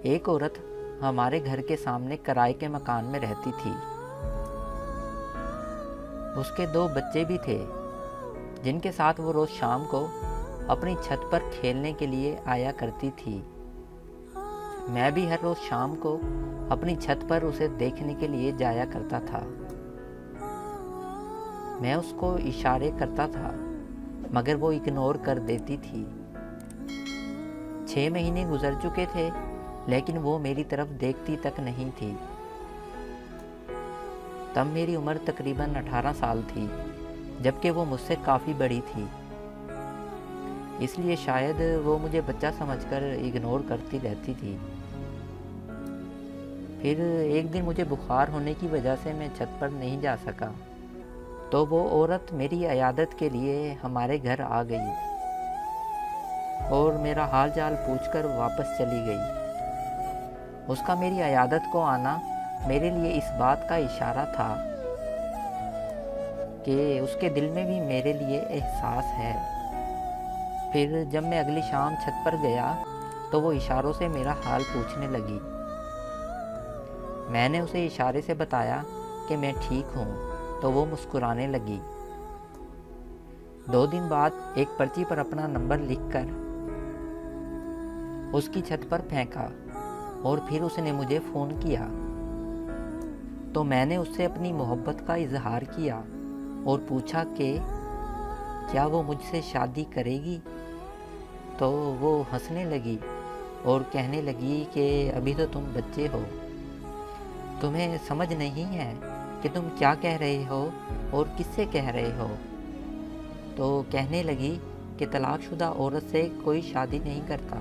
ایک عورت ہمارے گھر کے سامنے کرائے کے مکان میں رہتی تھی۔ اس کے 2 بچے بھی تھے جن کے ساتھ وہ روز شام کو اپنی چھت پر کھیلنے کے لیے آیا کرتی تھی۔ میں بھی ہر روز شام کو اپنی چھت پر اسے دیکھنے کے لیے جایا کرتا تھا۔ میں اس کو اشارے کرتا تھا مگر وہ اگنور کر دیتی تھی۔ 6 مہینے گزر چکے تھے لیکن وہ میری طرف دیکھتی تک نہیں تھی۔ تب میری عمر تقریباً 18 سال تھی جبکہ وہ مجھ سے کافی بڑی تھی، اس لیے شاید وہ مجھے بچہ سمجھ کر اگنور کرتی رہتی تھی۔ پھر ایک دن مجھے بخار ہونے کی وجہ سے میں چھت پر نہیں جا سکا تو وہ عورت میری عیادت کے لیے ہمارے گھر آ گئی اور میرا حال چال پوچھ کر واپس چلی گئی۔ اس کا میری عیادت کو آنا میرے لیے اس بات کا اشارہ تھا کہ اس کے دل میں بھی میرے لیے احساس ہے۔ پھر جب میں اگلی شام چھت پر گیا تو وہ اشاروں سے میرا حال پوچھنے لگی۔ میں نے اسے اشارے سے بتایا کہ میں ٹھیک ہوں تو وہ مسکرانے لگی۔ 2 دن بعد ایک پرچی پر اپنا نمبر لکھ کر اس کی چھت پر پھینکا اور پھر اس نے مجھے فون کیا تو میں نے اس سے اپنی محبت کا اظہار کیا اور پوچھا کہ کیا وہ مجھ سے شادی کرے گی، تو وہ ہنسنے لگی اور کہنے لگی کہ ابھی تو تم بچے ہو، تمہیں سمجھ نہیں ہے کہ تم کیا کہہ رہے ہو اور کس سے کہہ رہے ہو۔ تو کہنے لگی کہ طلاق شدہ عورت سے کوئی شادی نہیں کرتا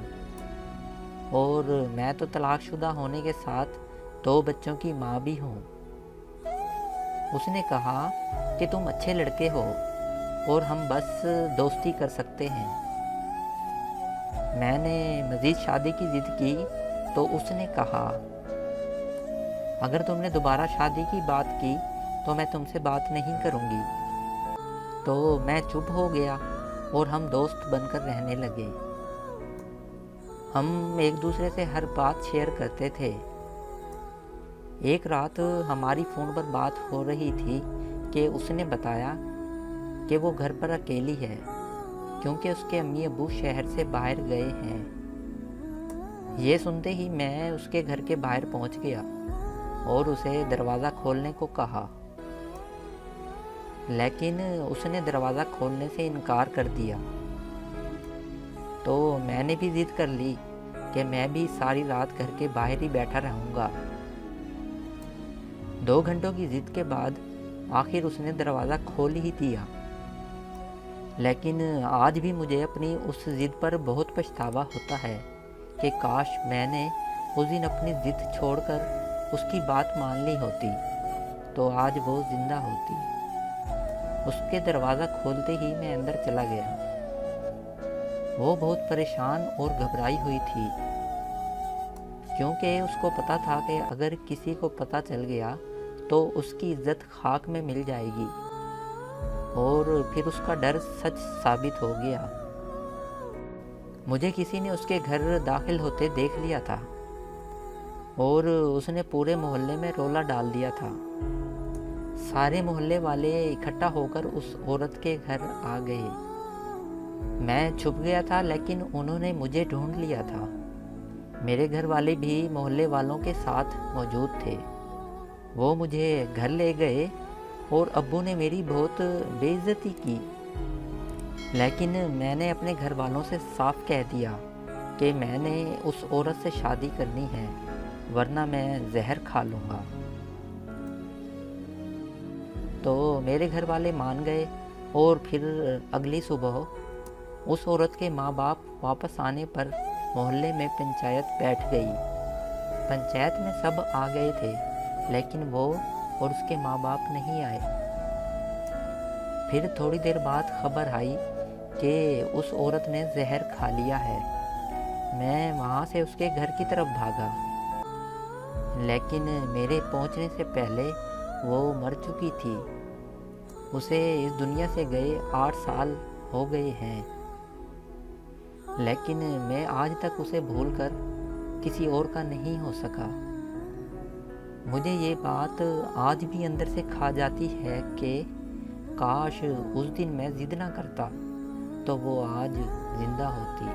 اور میں تو طلاق شدہ ہونے کے ساتھ 2 بچوں کی ماں بھی ہوں۔ اس نے کہا کہ تم اچھے لڑکے ہو اور ہم بس دوستی کر سکتے ہیں۔ میں نے مزید شادی کی ضد کی تو اس نے کہا اگر تم نے دوبارہ شادی کی بات کی تو میں تم سے بات نہیں کروں گی۔ تو میں چپ ہو گیا اور ہم دوست بن کر رہنے لگے۔ ہم ایک دوسرے سے ہر بات شیئر کرتے تھے۔ ایک رات ہماری فون پر بات ہو رہی تھی کہ اس نے بتایا کہ وہ گھر پر اکیلی ہے کیونکہ اس کے امی ابو شہر سے باہر گئے ہیں۔ یہ سنتے ہی میں اس کے گھر کے باہر پہنچ گیا اور اسے دروازہ کھولنے کو کہا، لیکن اس نے دروازہ کھولنے سے انکار کر دیا۔ تو میں نے بھی ضد کر لی کہ میں بھی ساری رات گھر کے باہر ہی بیٹھا رہوں گا۔ 2 گھنٹوں کی ضد کے بعد آخر اس نے دروازہ کھول ہی دیا، لیکن آج بھی مجھے اپنی اس ضد پر بہت پچھتاوا ہوتا ہے کہ کاش میں نے اس دن اپنی ضد چھوڑ کر اس کی بات مان لی ہوتی تو آج وہ زندہ ہوتی۔ اس کے دروازہ کھولتے ہی میں اندر چلا گیا۔ وہ بہت پریشان اور گھبرائی ہوئی تھی کیونکہ اس کو پتا تھا کہ اگر کسی کو پتا چل گیا تو اس کی عزت خاک میں مل جائے گی، اور پھر اس کا ڈر سچ ثابت ہو گیا۔ مجھے کسی نے اس کے گھر داخل ہوتے دیکھ لیا تھا اور اس نے پورے محلے میں رولا ڈال دیا تھا۔ سارے محلے والے اکٹھا ہو کر اس عورت کے گھر آ گئے۔ میں چھپ گیا تھا لیکن انہوں نے مجھے ڈھونڈ لیا تھا۔ میرے گھر والے بھی محلے والوں کے ساتھ موجود تھے۔ وہ مجھے گھر لے گئے اور ابو نے میری بہت بے عزتی کی، لیکن میں نے اپنے گھر والوں سے صاف کہہ دیا کہ میں نے اس عورت سے شادی کرنی ہے ورنہ میں زہر کھا لوں گا۔ تو میرے گھر والے مان گئے اور پھر اگلی صبح اس عورت کے ماں باپ واپس آنے پر محلے میں پنچایت بیٹھ گئی۔ پنچایت میں سب آ گئے تھے لیکن وہ اور اس کے ماں باپ نہیں آئے۔ پھر تھوڑی دیر بعد خبر آئی کہ اس عورت نے زہر کھا لیا ہے۔ میں وہاں سے اس کے گھر کی طرف بھاگا، لیکن میرے پہنچنے سے پہلے وہ مر چکی تھی۔ اسے اس دنیا سے گئے 8 سال ہو گئے ہیں، لیکن میں آج تک اسے بھول کر کسی اور کا نہیں ہو سکا۔ مجھے یہ بات آج بھی اندر سے کھا جاتی ہے کہ کاش اس دن میں ضد نہ کرتا تو وہ آج زندہ ہوتی۔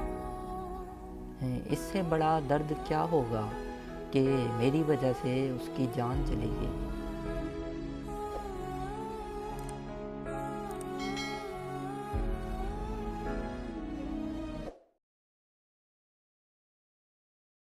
اس سے بڑا درد کیا ہوگا کہ میری وجہ سے اس کی جان چلی گئی۔